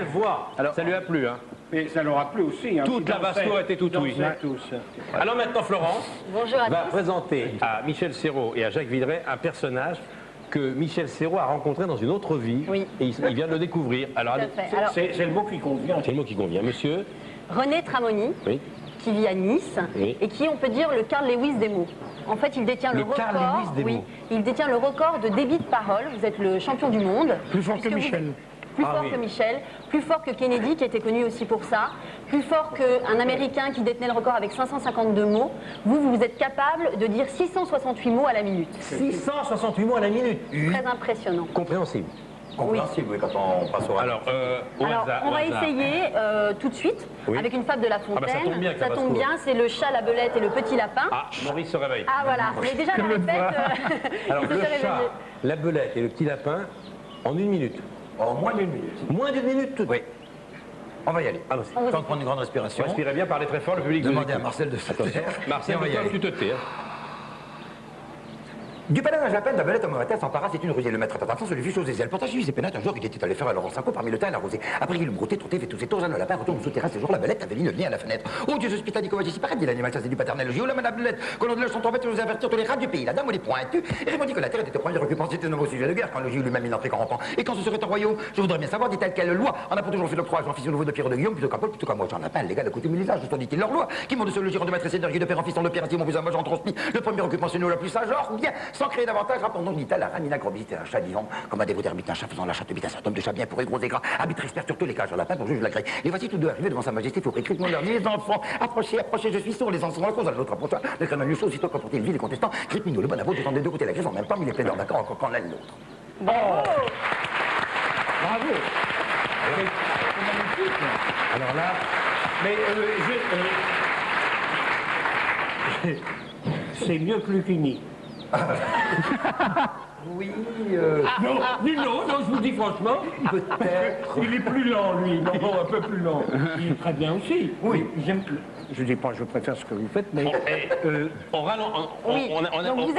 belle voix. Alors, ça lui a plu, hein. Et ça leur a plu aussi. Hein, toute la basse-cour était tout oui. Alors maintenant, Florence va présenter à Michel Serrault et à Jacques Villeray un personnage que Michel Serrault a rencontré dans une autre vie. Oui. Et il vient de le découvrir. Alors, c'est le mot qui convient. C'est le mot qui convient. Monsieur René Tramoni, oui. qui vit à Nice, oui. et qui, on peut dire, le Carl Lewis des mots. En fait, il détient le record. Oui, il détient le record de débit de parole. Vous êtes le champion du monde. Plus fort que Michel. Plus fort que Michel, plus fort que Kennedy, qui était connu aussi pour ça, plus fort qu'un Américain qui détenait le record avec 552 mots. Vous êtes capable de dire 668 mots à la minute. 668 mots à la minute. Très impressionnant. Compréhensible. Compréhensible, oui, quand on passe au Alors, on va essayer tout de suite avec une fable de La Fontaine. Ah bah, ça tombe bien, c'est le chat, la belette et le petit lapin. Ah, Maurice se réveille. Ah voilà, mais déjà la répète. Alors, le chat, la belette et le petit lapin en 1 minute. En moins d'1 minute. Moins d'1 minute tout. Oui. On va y aller. Allons-y. Temps de prendre une grande respiration. Respirez bien, parlez très fort, le public. Demandez à Marcel de se taire. Marcel, tu te tais. Du panage à peine, la belette à Moratel s'empara, c'est une rusée. Le maître attention se lui fut chose des ailes. Pourtant, j'ai vu ses pénates un jour, il était allé faire à Laurent Cinco parmi le thym et la rosée. Après, il brouté, trotté, fait tous ses tours, le lapin retourne au souterrain. Ce jour, la belette avait le nez à la fenêtre. Oh Dieu, ce spitadico va disparaître, dit l'animal, ça c'est du paternel. Le la madame belette, que l'on de son trompette nous avertir tous les rats du pays. La dame, elle est pointue. Et répondit que la terre était au premier occupant, c'était un nouveau sujet de guerre. Quand le Gilles lui-même il entrait qu'en rampant. Et quand ce serait un royaume, je voudrais bien savoir, dit-elle, quelle loi. On a pour toujours fait l'octroi, j'en fils au nouveau de Pierre de Guillaume, plutôt qu'un Paul, plutôt qu'un moi, j'en lapin, les gars de coutume l'usage, je dit-il leur loi. Qui m'ont de se le giron de maître et seigneur, de père en fils, de père, mon cousin, moi j'en transmis. Le premier occupant, c'est nous la plus sage, or bien, sans créer davantage, donc dit-elle, la ramina grobiste, un chat vivant, comme un dévot d'ermite, un chat faisant la chatte bite, un certain homme de chat bien pourri, gros et gras, habite expert sur tous les cas, sur la peine pour juge la grille. Les voici tous deux arrivés devant sa majesté, faut écrire mon leur dit, les enfants, approchez, approchez, je suis sourd, les enfants, la cause à l'autre approcha, le crème Luchot, aussitôt qu'emporter le vil et contestant, Gripminou, le bon avoue, des deux côtés la crise en même temps, mais il est plaideur d'accord encore quand l'un l'autre. Bravo. Bravo. C'est magnifique. Alors là, mais c'est mieux que Lucchini. Oui, non, je vous dis franchement, peut-être. Il est plus lent, lui, non, un peu plus lent. Il est très bien aussi. Oui, j'aime. Je dis pas, je préfère ce que vous faites, mais on ralentit. Oui. Donc vous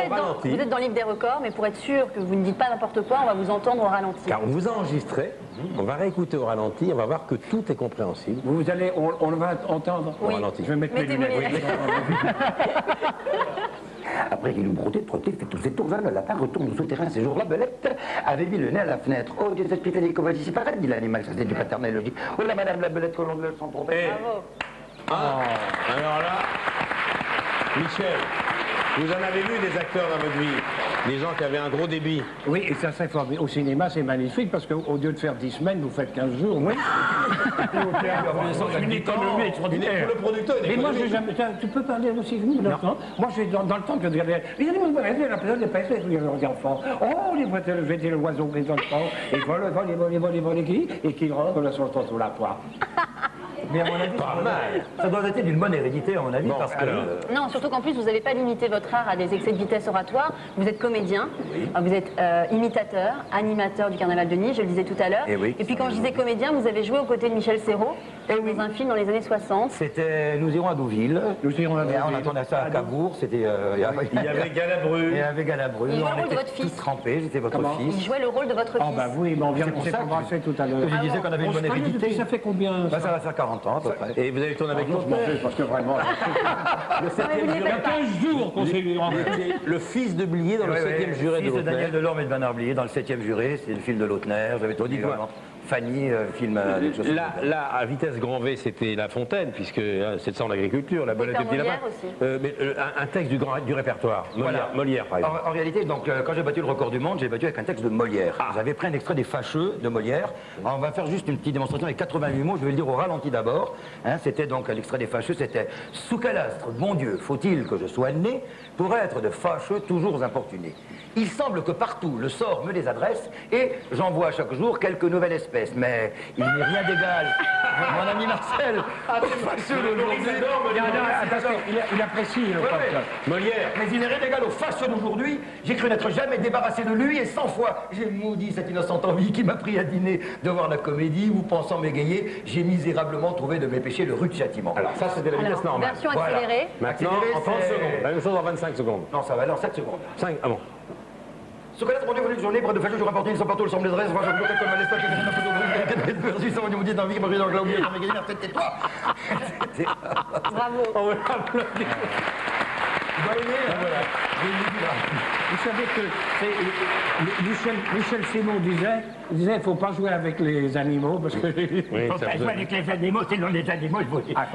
êtes dans le livre des records, mais pour être sûr que vous ne dites pas n'importe quoi, on va vous entendre au ralenti. Car on vous a enregistré, on va réécouter au ralenti, on va voir que tout est compréhensible. Vous allez, on va entendre au ralenti. Je vais mettre mes lunettes. Après qu'il eut brouté, trotté, fait tous ses tours, le lapin retourne au souterrain. Ces jours-là, belette avait mis le nez à la fenêtre. Oh Dieu, cette pitanie qu'on va disparaître, dit l'animal, ça c'est du paternel logique. Oh là, madame la belette, que l'on ne le sent trop. Bravo. Alors là, Michel, vous en avez vu des acteurs dans votre vie, des gens qui avaient un gros débit. Oui, et ça c'est formidable. Au cinéma, c'est magnifique parce qu'au lieu de faire 10 semaines, vous faites 15 jours. Oui. Une économie extraordinaire. Pour le producteur, mais moi, tu peux parler aussi vous dans le temps. Moi, dans le temps que vous avez. La période des pêches, les enfants. Oh, les voitures, le oiseau qui est dans le temps. Et vol, et qui rentre sur le temps sous la poire. Mais à mon avis, pas mal. Ça doit être d'une bonne hérédité, à mon avis, parce que... Non, surtout qu'en plus, vous n'avez pas limité votre art à des excès de vitesse oratoire. Vous êtes comédien, vous êtes imitateur, animateur du Carnaval de Nice, je le disais tout à l'heure. Et puis quand je disais comédien, vous avez joué aux côtés de Michel Serrault dans un film dans les années 60. C'était Nous irons à Deauville. On attendait ça à Cabourg. C'était... Il y avait Galabru. Il y avait Galabru. Il jouait le rôle de votre fils. Tous trempés, j'étais votre fils. Il jouait le rôle de votre fils. Ah bah oui, mais on vient de s'embrasser tout à l'heure. Je disais qu'on avait une bonne hérédité. Ça fait combien ça va faire 40 ans, à peu près. Et vous avez tourné avec l'autre parce que vraiment... Il y a 15 jours qu'on s'est rencontrés. Le fils de Blier dans le 7e juré de Fils de Lautner. Daniel Delorme et de Bernard Blier dans le 7e juré, c'est le film de Lautner. J'avais tout dit également. Fanny, film avec Joseph. Là, à vitesse grand V, c'était La Fontaine, puisque c'est de ça en agriculture, la belette de petit lapin. Mais un texte du répertoire, Molière par exemple. En réalité, donc, quand j'ai battu le record du monde, j'ai battu avec un texte de Molière. J'avais pris un extrait des Fâcheux de Molière. On va faire juste une petite démonstration avec 88 mots, je vais le dire au ralenti d'abord. C'était donc l'extrait des Fâcheux, c'était « Sous quel astre, bon Dieu, faut-il que je sois né pour être de fâcheux toujours importuné ? Il semble que partout le sort me les adresse et j'en vois chaque jour quelques nouvelles espèces. Mais il n'est rien d'égal. Mon ami Marcel, il apprécie le Molière. Mais il n'est rien d'égal au fâcheux d'aujourd'hui. J'ai cru n'être jamais débarrassé de lui et 100 fois j'ai maudit cette innocente envie qui m'a pris à dîner de voir la comédie où, pensant m'égayer, j'ai misérablement trouvé de mes péchés le rude châtiment. Alors ça, c'était la vitesse normale. Version accélérée. Maintenant, en 30 secondes. La même chose en 25 secondes. Non, ça va aller en 7 secondes. 5, ah bon. Ce connaître mon Dieu, voulu que j'en ai, près de fâcheux, je rapportais une sans partout, le semble les restes, moi je comme à l'espace, que ma photo brûle, que perçu, sans vous dire d'envie, que moi j'ai dans le oublié, dans mes guillemets, en fait, tais-toi. Bravo. On va applaudir. Voilà. Vous savez que Michel Simon disait, il ne faut pas jouer avec les animaux parce que... Oui, il ne faut pas jouer avec les animaux, sinon les animaux, ils vont... Ah,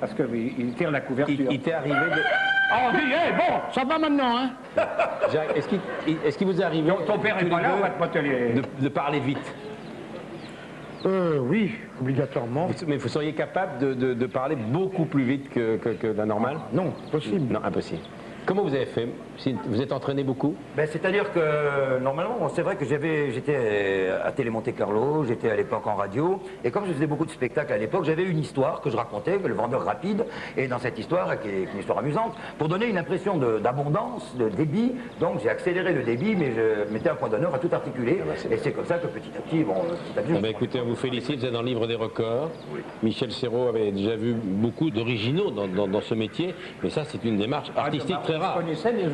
parce qu'il tire la couverture. Il t'est arrivé de... Ah, on dit, hey, bon, ça va maintenant, hein. Jacques, est-ce qu'il vous est arrivé... Ton père est pas là, on va te moteler. De parler vite? Oui, obligatoirement. Mais vous seriez capable de parler beaucoup plus vite que la normale? Non, possible. Non, impossible. Comment vous avez fait? Vous êtes entraîné beaucoup? Ben, c'est-à-dire que, normalement, c'est vrai que j'étais à Télé Monte Carlo, j'étais à l'époque en radio, et comme je faisais beaucoup de spectacles à l'époque, j'avais une histoire que je racontais, le vendeur rapide, et dans cette histoire, qui est une histoire amusante, pour donner une impression d'abondance, de débit, donc j'ai accéléré le débit, mais je mettais un point d'honneur à tout articuler, et c'est comme ça que petit à petit, Écoutez, on vous félicite, vous êtes dans le livre des records. Oui. Michel Serrault avait déjà vu beaucoup d'originaux dans ce métier, mais ça, c'est une démarche artistique très rare. Vous connaissez, mais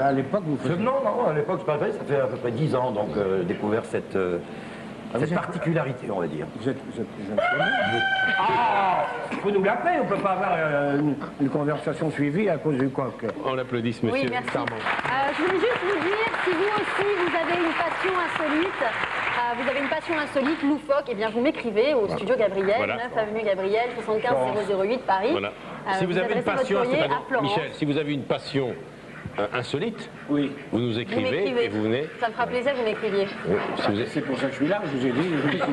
à l'époque, vous faisiez... Non, à l'époque, je parlais, ça fait à peu près 10 ans, donc découvert cette particularité, on va dire. Vous êtes Ah, vous nous l'appelez, on ne peut pas avoir une conversation suivie à cause du coq. On l'applaudisse, monsieur. Oui, merci. Charmant. Je voulais juste vous dire, si vous aussi, vous avez une passion insolite, loufoque, eh bien vous m'écrivez au studio Gabriel, 9 avenue Gabriel, 75 008 Paris. Voilà. Si vous avez une passion, Michel, si vous avez une passion insolite, oui, vous nous écrivez et vous venez. Ça me fera plaisir que vous m'écriviez. Oui, c'est pour ça que je suis là, je vous ai dit.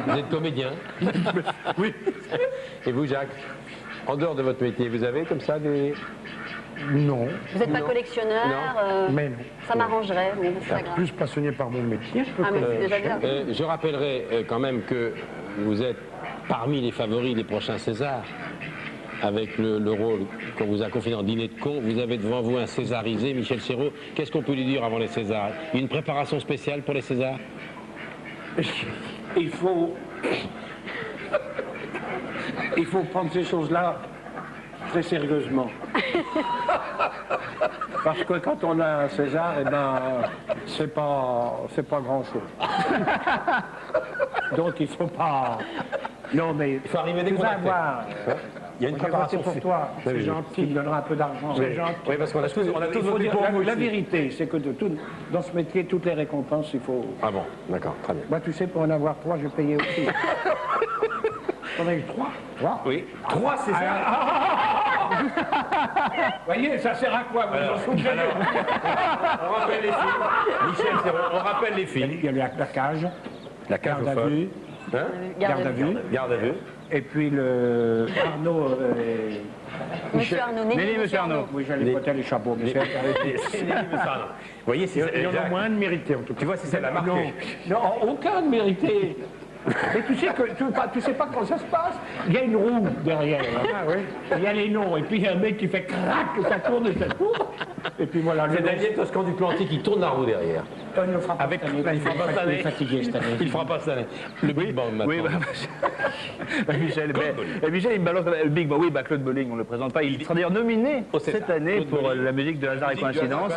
Vous êtes comédien. Oui. Et vous, Jacques, en dehors de votre métier, vous avez comme ça des... Non. Vous n'êtes pas collectionneur? Mais non. Ça m'arrangerait, mais c'est pas grave. Plus passionné par mon métier. Je rappellerai quand même que vous êtes parmi les favoris des prochains Césars. Avec le rôle qu'on vous a confié dans Dîner de con, vous avez devant vous un césarisé, Michel Serrault. Qu'est-ce qu'on peut lui dire avant les Césars? Une préparation spéciale pour les Césars? Il faut prendre ces choses-là très sérieusement. Parce que quand on a un César, eh ben, c'est pas grand-chose. Donc il faut pas... Non, mais il faut arriver dès qu'on avoir... Il y a une préparation pour toi, c'est gentil, il donnera un peu d'argent. C'est gentil. Oui, parce qu'on a tous voté pour vous. La vérité, c'est que dans ce métier, toutes les récompenses, il faut... Ah bon, d'accord, très bien. Moi, tu sais, pour en avoir 3, je payais aussi. On a eu 3? 3? Oui. 3, c'est ça. Vous voyez, ça sert à quoi? On rappelle les films. Michel Serrault, on rappelle les films. Il y a la cage. La cage garde à vue. Garde à vue. Garde à vue. Et puis le Arnaud... Monsieur Arnaud, Monsieur Arnaud. Oui, j'allais voter les chapeaux, mais c'est arrêté. Vous voyez, il y en a moins de mérité, en tout cas. Tu vois, c'est ça la marque. Non, aucun de mérité. Mais tu sais sais pas comment ça se passe. Il y a une roue derrière. Ah, oui. Il y a les noms. Et puis il y a un mec qui fait crac, ça tourne et ça tourne. Et puis voilà. C'est Daniel Toscan du Planty qui tourne la roue derrière. Il ne fera pas cette année. Il est fatigué cette année. Il ne fera pas cette année. Le Big Bang maintenant. Oui, Michel, il me balance le Big Bang. Oui, Claude Bolling, on ne le présente pas. Il sera d'ailleurs nominé cette année pour la musique de Hasard et Coïncidence.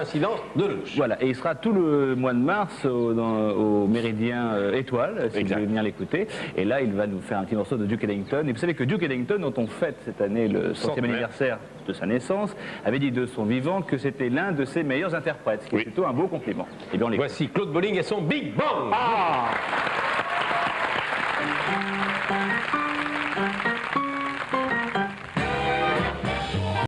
De Lelouch. Voilà, et il sera tout le mois de mars au Méridien Étoile, si vous voulez venir l'écouter. Et là, il va nous faire un petit morceau de Duke Ellington. Et vous savez que Duke Ellington, dont on fête cette année le 100e anniversaire de sa naissance, avait dit de son vivant que c'était l'un de ses meilleurs interprètes, ce qui est plutôt un beau compliment. Et bien, on l'écoute. Voici Claude Bolling et son Big Bang. Ah